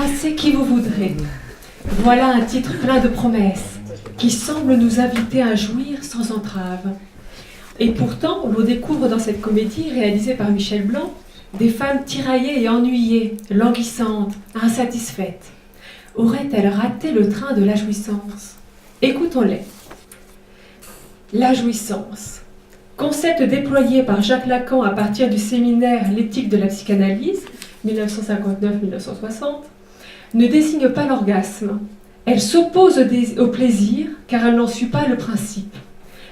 Embrassez qui vous voudrez. Voilà un titre plein de promesses qui semble nous inviter à jouir sans entrave. Et pourtant, l'on découvre dans cette comédie réalisée par Michel Blanc des femmes tiraillées et ennuyées, languissantes, insatisfaites. Auraient-elles raté le train de la jouissance? Écoutons-les. La jouissance. Concept déployé par Jacques Lacan à partir du séminaire L'éthique de la psychanalyse, 1959-1960, ne désigne pas l'orgasme. Elle s'oppose au plaisir car elle n'en suit pas le principe.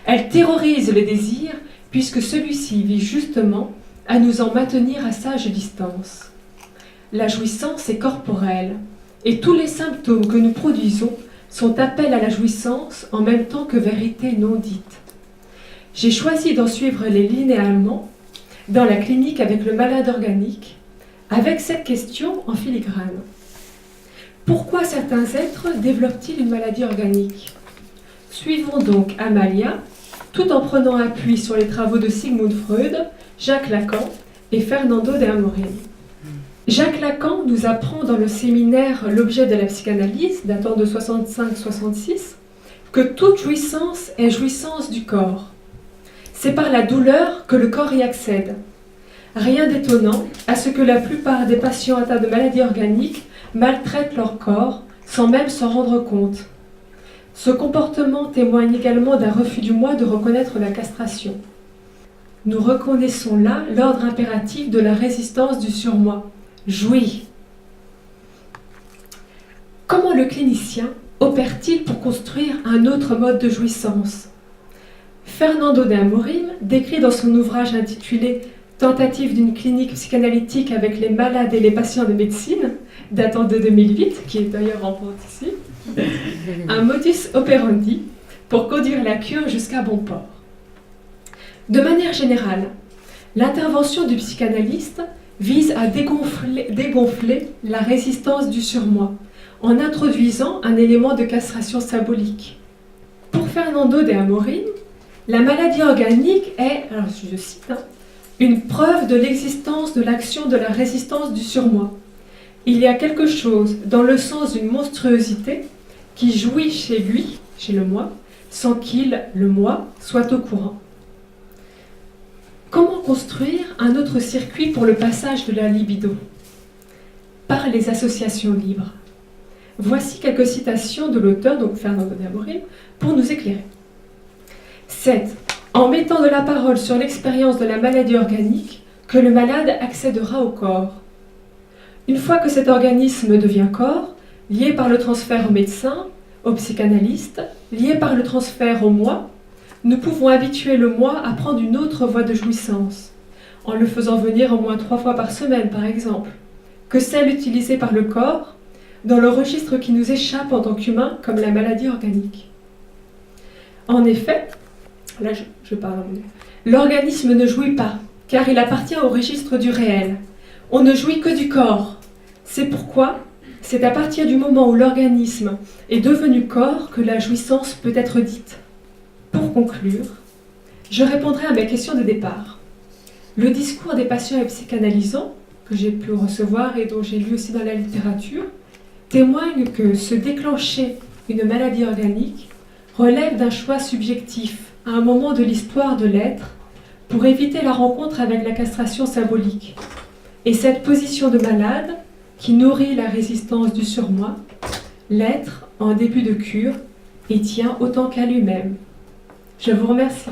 Elle terrorise le désir puisque celui-ci vise justement à nous en maintenir à sage distance. La jouissance est corporelle et tous les symptômes que nous produisons sont appels à la jouissance en même temps que vérité non dite. J'ai choisi d'en suivre les linéalement dans la clinique avec le malade organique, avec cette question en filigrane. Pourquoi certains êtres développent-ils une maladie organique? Suivons donc Amalia, tout en prenant appui sur les travaux de Sigmund Freud, Jacques Lacan et Fernando de Amorim. Jacques Lacan nous apprend dans le séminaire L'objet de la psychanalyse, datant de 65-66, que toute jouissance est jouissance du corps. C'est par la douleur que le corps y accède. Rien d'étonnant à ce que la plupart des patients atteints de maladies organiques maltraitent leur corps sans même s'en rendre compte. Ce comportement témoigne également d'un refus du moi de reconnaître la castration. Nous reconnaissons là l'ordre impératif de la résistance du surmoi. Jouis. Comment le clinicien opère-t-il pour construire un autre mode de jouissance? Fernando de Amorim décrit dans son ouvrage intitulé Tentative d'une clinique psychanalytique avec les malades et les patients de médecine, datant de 2008, qui est d'ailleurs en vente ici, un modus operandi pour conduire la cure jusqu'à bon port. De manière générale, l'intervention du psychanalyste vise à dégonfler la résistance du surmoi en introduisant un élément de castration symbolique. Pour Fernando de Amorim, la maladie organique est, alors je cite, une preuve de l'existence de l'action de la résistance du surmoi. Il y a quelque chose dans le sens d'une monstruosité qui jouit chez lui, chez le moi, sans qu'il, le moi, soit au courant. Comment construire un autre circuit pour le passage de la libido? Par les associations libres. Voici quelques citations de l'auteur, donc Fernando de Amorim, pour nous éclairer. 7. En mettant de la parole sur l'expérience de la maladie organique, que le malade accédera au corps. Une fois que cet organisme devient corps, lié par le transfert au médecin, au psychanalyste, lié par le transfert au moi, nous pouvons habituer le moi à prendre une autre voie de jouissance, en le faisant venir au moins 3 fois par semaine, par exemple, que celle utilisée par le corps, dans le registre qui nous échappe en tant qu'humain, comme la maladie organique. En effet, là je parle, l'organisme ne jouit pas, car il appartient au registre du réel. On ne jouit que du corps. C'est pourquoi c'est à partir du moment où l'organisme est devenu corps que la jouissance peut être dite. Pour conclure, je répondrai à ma question de départ. Le discours des patients et psychanalysants, que j'ai pu recevoir et dont j'ai lu aussi dans la littérature, témoigne que se déclencher une maladie organique relève d'un choix subjectif à un moment de l'histoire de l'être pour éviter la rencontre avec la castration symbolique. Et cette position de malade, qui nourrit la résistance du surmoi, l'être, en début de cure, y tient autant qu'à lui-même. Je vous remercie.